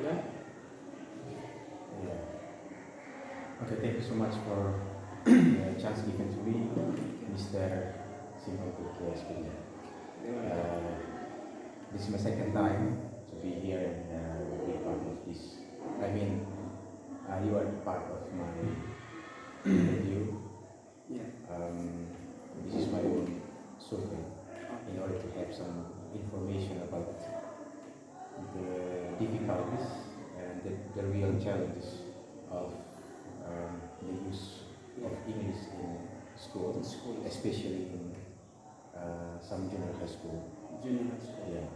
Yeah. Yeah. Okay, thank you so much for the chance given to me, Mr.Simron Tuke S.Pd.Gr. This is my second time to be here and be part of this. I mean, you are part of my interview. Yeah. This is my own survey in order to have some information about the difficulties and the real challenges of the use of English in school, especially in some junior high school. Junior high school. Yeah.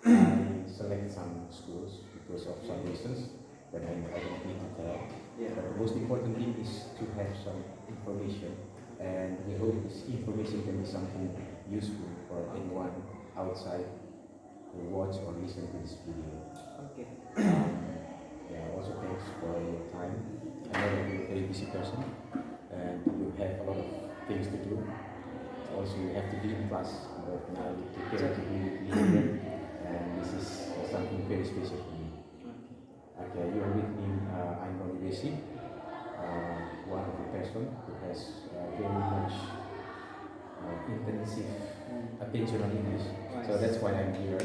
I select some schools because of some reasons that I don't need to tell. Yeah. But the most important thing is to have some information, and we hope this information can be something useful for anyone outside who watch or listen to this video. Okay. Yeah, also thanks for your time. I know that you're a very busy person and you have a lot of things to do. Also, you have to be in class, but now you prepare to be here, and this is something very special for me. Okay, you are with me. I'm Ronnie Besi, one of the person who has very much intensive attention on English. So that's why I'm here.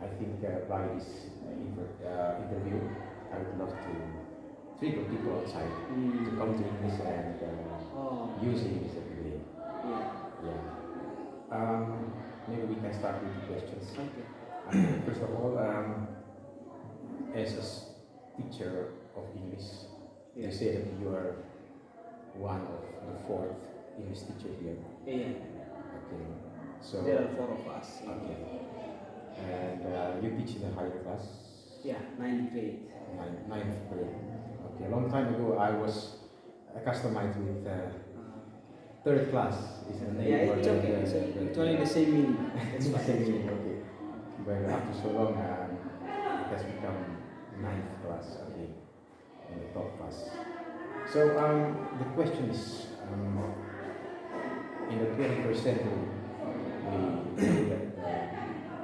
I think by this interview, I would love to trigger people outside to come to English and use English every day. Yeah. Maybe we can start with the questions. Okay. First of all, as a teacher of English, you say that you are one of the fourth English teacher here. Yeah. Okay. So there are 4 of us. Okay. And you teach in a higher class? Yeah, 9th grade. Ninth grade. Okay. A long time ago, I was accustomed with third class. Is the name? Yeah, it's okay. It's only the same meaning. It's the same meaning. Okay. But after so long, it has become ninth class. Okay. And the top class. So the question is, in the 21st century, we know that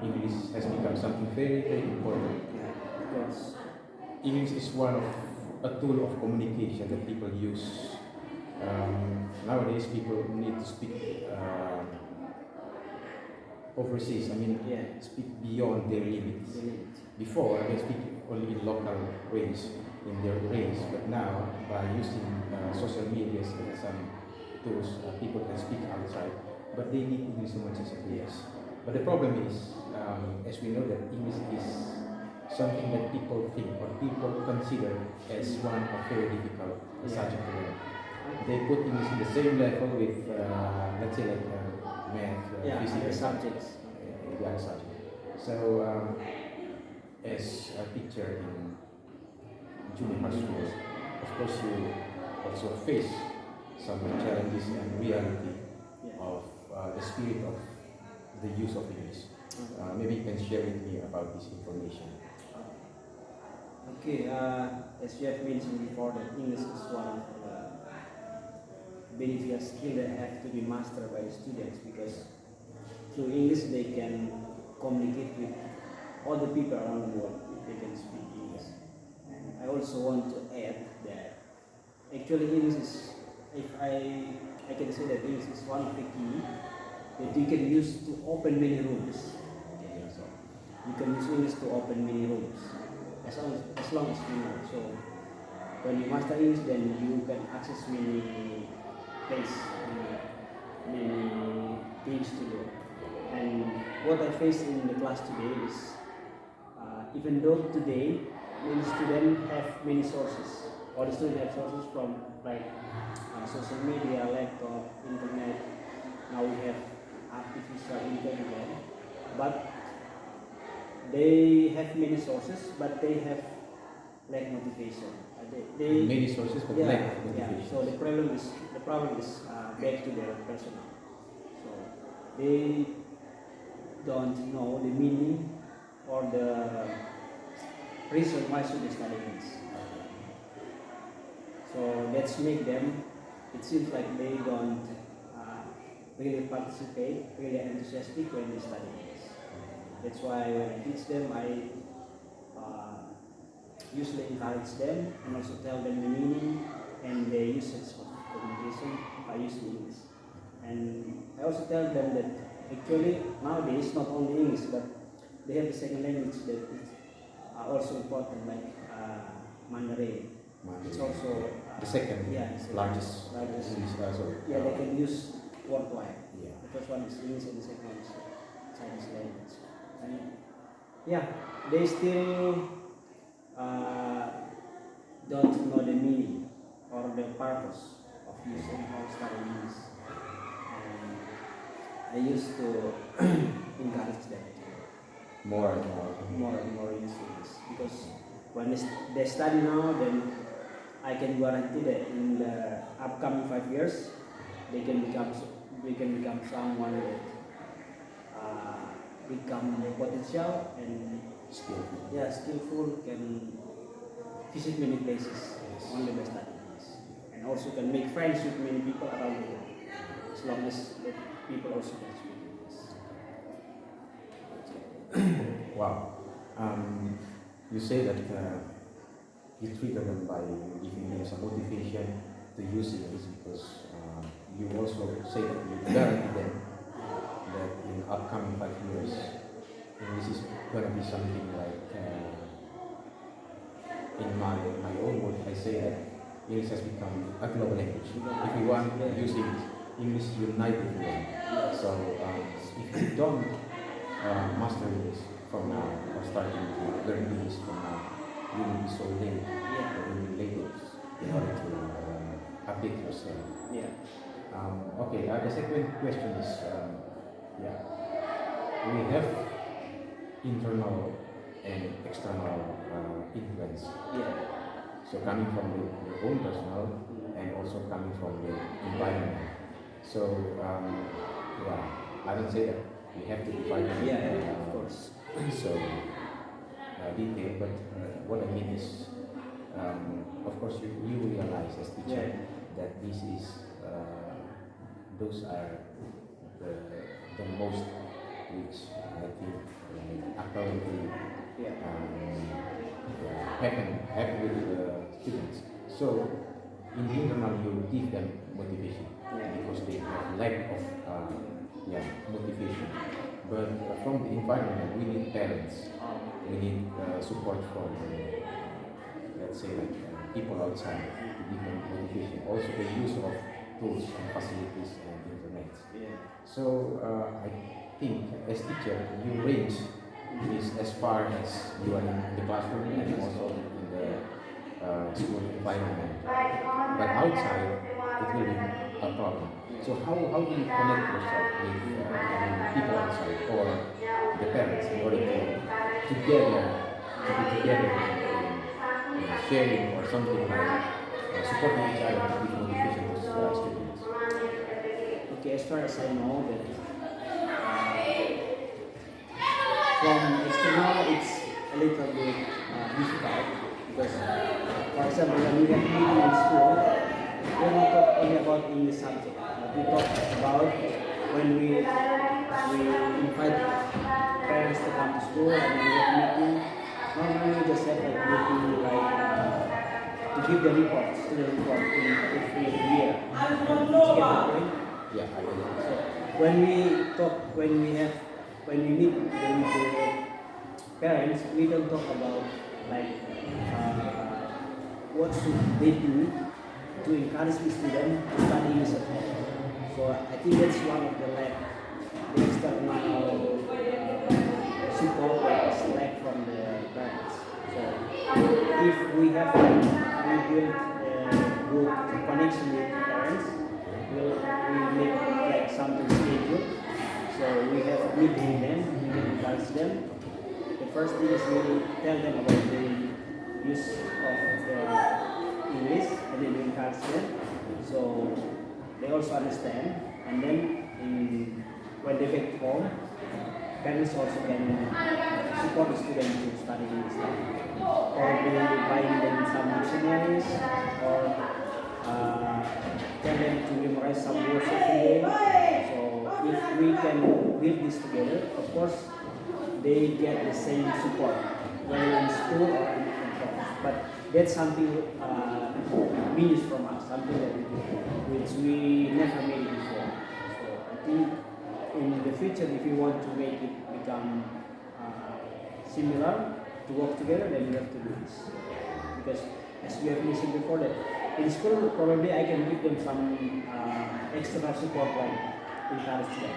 English has become something very, very important. Because English is one of a tool of communication that people use. Nowadays, people need to speak overseas. I mean, speak beyond their limits. Before, I can speak only in local range, in their range. But now, by using social media and some tools, people can speak outside. But they need English so much as it is. But the problem is, as we know, that English is something that people think or people consider as one of very difficult subject to learn. They put English in the same level with, let's say, like math, physics, subjects. The other subject. So, as a teacher in junior high school, of course, you also face some challenges and reality of the spirit of the use of English. Maybe you can share with me about this information. Okay, as you have mentioned before, that English is one of the beneficial skill that have to be mastered by the students, because through English they can communicate with all the people around the world if they can speak English. And I also want to add that actually English is, if I can say that English is one of the key that you can use to open many rooms. Okay, so you can use English to open many rooms as long as you know. So when you master English, then you can access many places, many things to do. And what I face in the class today is, even though today many students have many sources, all the students have sources from like social media, laptop, internet. Now we have artificial intelligence, but they have many sources, but they have lack motivation. They many sources, but lack of motivation. Yeah. So the problem is back to their personnel. So they don't know the meaning or the reason why should they study this. So that's make them. It seems like they don't really participate, really enthusiastic when they study this. That's why when I teach them, I usually encourage them and also tell them the meaning and the usage of communication by using English. And I also tell them that actually nowadays not only English but they have the second language that is also important, like Mandarin. It's also the second largest. Yeah, they can use worldwide. Yeah. The first one is English and the second one is Chinese language. And yeah, they still don't know the meaning or the purpose of using or studying English. And I used to encourage them to More and more use English, because when they study now, then I can guarantee that in the upcoming 5 years they can become someone that become potential and skillful, can visit many places only by studying English, and also can make friends with many people around the world, as long as the people also can speak English. Wow. You say that you trigger them by giving them some motivation to use English, because you also say that you guarantee them that in upcoming 5 years, English is going to be something like, in my own words, I say that English has become a global language. If you want to use English unite everyone. So if you don't master English from now, or starting to learn English from now, you will be so late, or you will be late in order to update yourself. Okay, the second question is, we have internal and external influence. So coming from your own personal and also coming from the environment. So I don't say that we have to divide them. Of course. So detail, but what I mean is, of course, you realize as teacher that this is those are the most which I think apparently happen with the students. So in the internal you give them motivation because they have lack of motivation. But from the environment we need parents, we need support from let's say like people outside to give them motivation. Also the use of tools and facilities and internet. So I think as teacher you range is as far as you are in the classroom and also in the school environment. But outside it will be a problem. So how do you connect yourself with people outside or the parents in order to be together in sharing or something like supporting each other to give motivation to students? Okay, as far as I know that from external it's a little bit difficult, because for example when we have meeting in school, we don't talk only about English subject, but we talk about when we invite parents to come to school and we have meeting. Normally we just have a meeting like to give the reports to the report in every year. Did you get the point? Yeah, I get it. So when we talk, when we meet the parents, we don't talk about like what should they do to encourage the student to study English at home. So I think that's one of the external support that is lack from the parents. So if we build a good connection with the parents, we make like something scheduled. So we have a meeting them, we encourage them. The first thing is we tell them about the use of the English, and then we encourage them. So they also understand, and then when they get home, parents also can support the student to study English, or they buying them some dictionaries, or tell them to memorize some words every day. So if we can build this together, of course they get the same support whether in school or in college. But that's something missed from us, something that which we never made before. So I think in the future, if you want to make it become similar, to work together, then you have to do this. Because as we have mentioned before, that in school probably I can give them some extra support, like encourage them.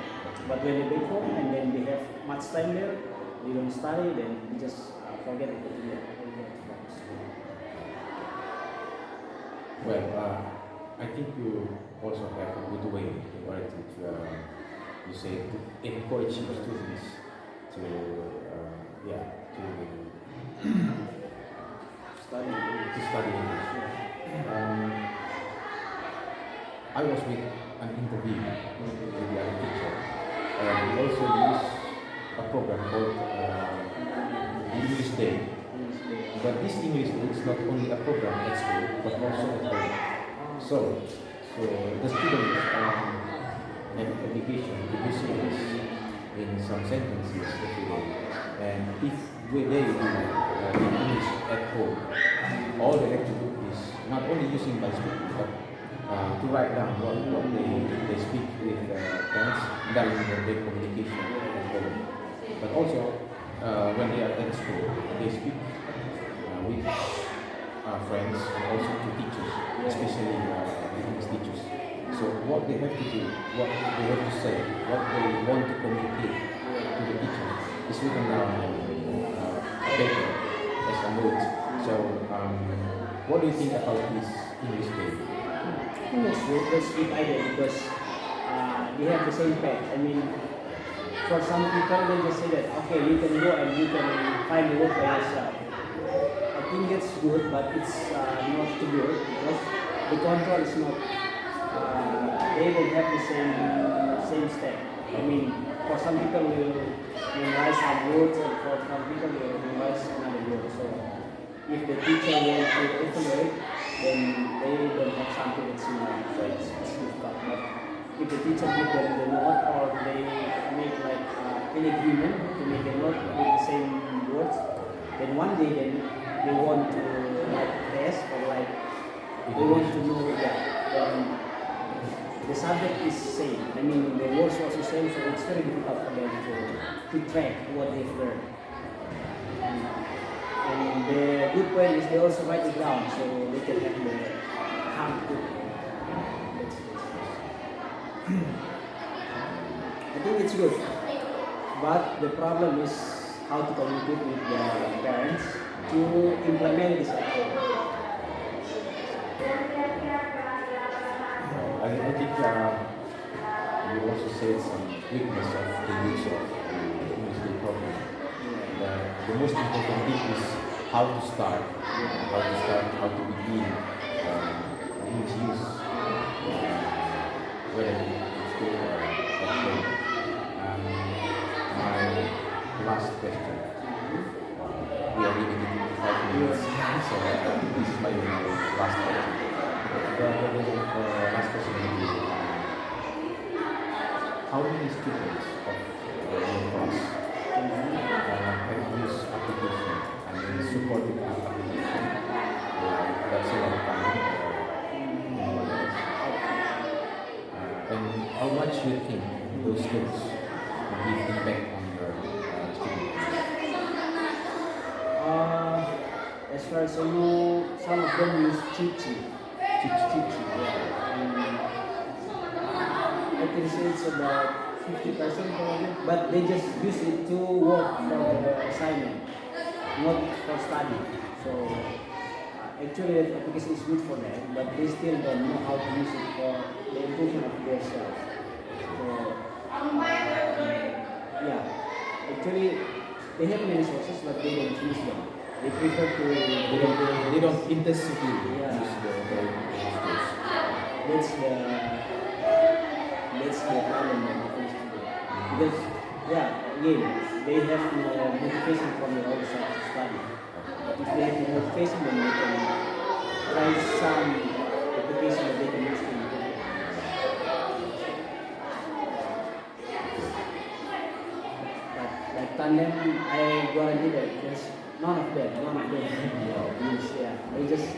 But when they back home and then they have much time there, they don't study, then they just forget everything that they get from school. Well, I think you also have a good way in order to you say, to encourage your students to study English. I was with an interview with the other teacher, and we also use a program called English Day. But this English Day is not only a program at school, but also at home. So the students have obligation to use English in some sentences every day. And if they do English at home, all they have to do is not only using by speaking, but to write down what they speak with parents, during their communication at home. But also, when they are at school, they speak with friends and also to teachers, especially English teachers. So what they have to do, what they have to say, what they want to communicate to the teacher is written down on paper as a note. So what do you think about this English Day? I think that's good. That's a good idea because they have the same path. I mean, for some people, they just say that, okay, you can go and you can find the work by yourself. I think that's good, but it's not too good because the control is not, they don't have the same step. I mean, for some people will memorize some words and for some people will memorize another word. So if the teacher wants to evaluate, then they don't have something that's similar. So it's difficult. But if the teacher gives them the note or they make like an agreement to make a note with the same words, then one day then they want to like test or like they want to know that the subject is same. I mean the words also same, so it's very difficult for them to track what they've learned. And the good point is they also write it down so they can have the how to. I think it's good, but the problem is how to communicate with the parents to implement this at home. I think you also said some weakness of the use of the English Day program. The most important thing is how to start, how to begin English use, whether it's school or at home. My last question. We are limited to 5 minutes, so this is my last question. The last question will be, how many students of your class have used application and then supported application, let's say like time or more or less? And how much do you think those skills will give impact on your students? As far as I know, some of them use Chichi. I can say it's about 50% probably, but they just use it to work for the assignment, not for study. So actually the application is good for them, but they still don't know how to use it for the improvement of themselves. So actually they have many sources, but they don't use them. They prefer to they don't intensively use the tools. That's the problem that they face today. Because again, they have no motivation from the outside to study. But if they have the motivation, then they can try some application that they can use to improve. Like and then I guarantee that there's none of them use, yeah. They just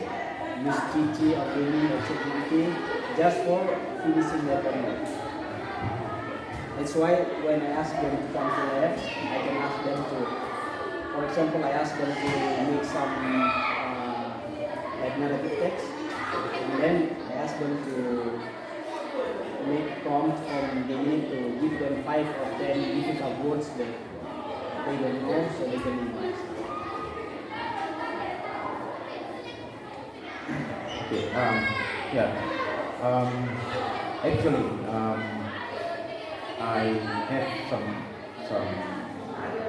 use TT or gaming or ChatGPT just for finishing their homework. That's why when I ask them to come to lab, I can ask them to, for example, I ask them to make some like narrative text, and then I ask them to make prompt from beginning to give them 5 or 10 difficult words that they don't know, so they can memorize. Okay. Yeah. Actually, I have some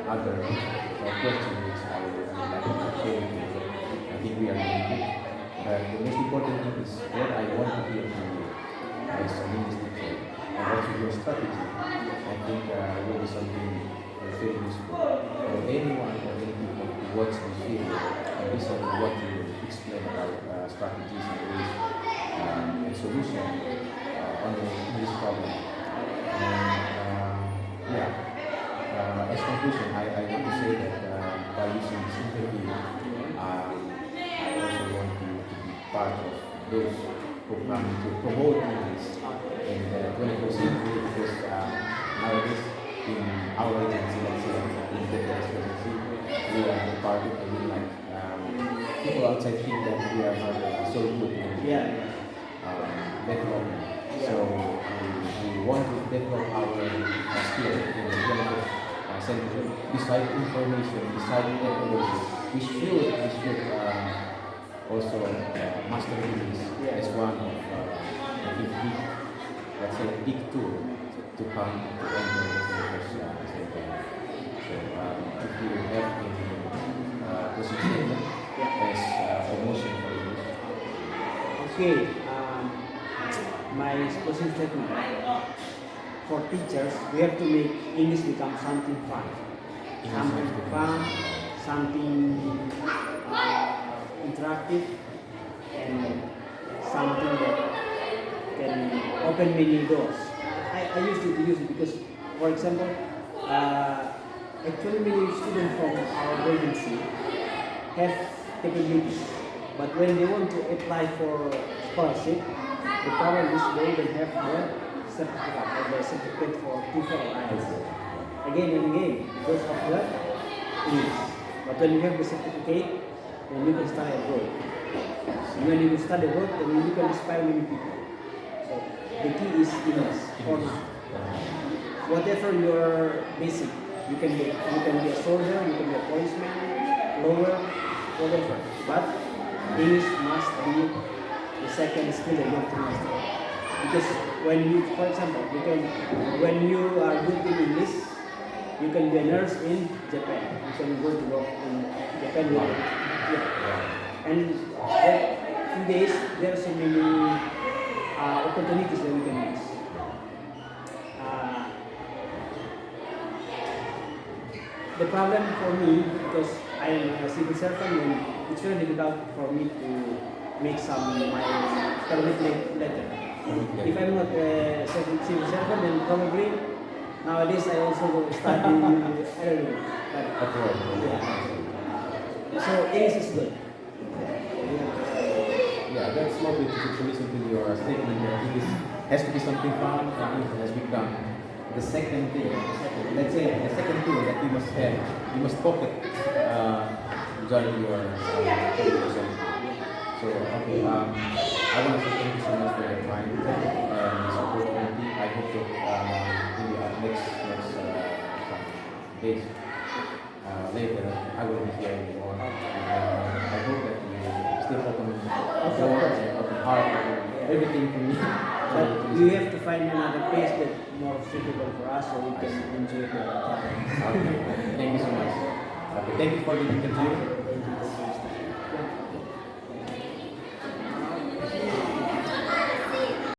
other questions which I would like to share with you. I think we are limited, but the most important thing is what I want to hear from you as an English teacher, and what is your strategy. I think will be something very useful for anyone or any people who watch this video and listen to what you explain about strategies and ways and solution on the English problem. And as conclusion, I want to say that by using this interview, I also want you to be part of those who plan to promote English in the 21st century, because nowadays in our agency, let's say in the agency, we are the part of people outside think that we are not so good in development. So we want to develop our skill in the 21st century. Beside information, beside technology, we should also master English as one of I think let's say big tool to come to enter the 21st century. So if you have any position as promotion for English. Okay, my closing statement. For teachers, we have to make English become something fun. Something interactive, and something that can open many doors. I used to use it because, for example, actually many students from our agency have capabilities, but when they want to apply for scholarship, the problem is they don't have the certificate or the certificate for TOEFL or IELTS. Again and again, because of the English. But when you have the certificate, then you can study abroad. And when you study abroad, then you can inspire many people. So the key is English for now. Whatever your basic, you can be a soldier, you can be a policeman, lawyer, whatever. But English must be the second skill that you have to master. Because when you, for example, when you are good in English, you can be a nurse in Japan. You can go to work in Japan. And nowadays there are so many opportunities that we can use. The problem for me, because I am a civil servant, and it's very difficult for me to make my permit letter. If I'm not a civil servant, then probably nowadays I also go study, I don't know. So English is good. Yeah, that's lovely to listen to your statement that English has to be something fun, and it has become the second thing. Let's say the second tool that you must have, you must pocket during your education. So okay, I want to say thank you so much for your time and this opportunity. I hope that in the next days later I will be hearing more. I hope that you still open doors and open heart and everything for me. But you have to find another place that's more suitable for us, so we can enjoy the time. Okay, thank you so much. Okay, thank you for the interview.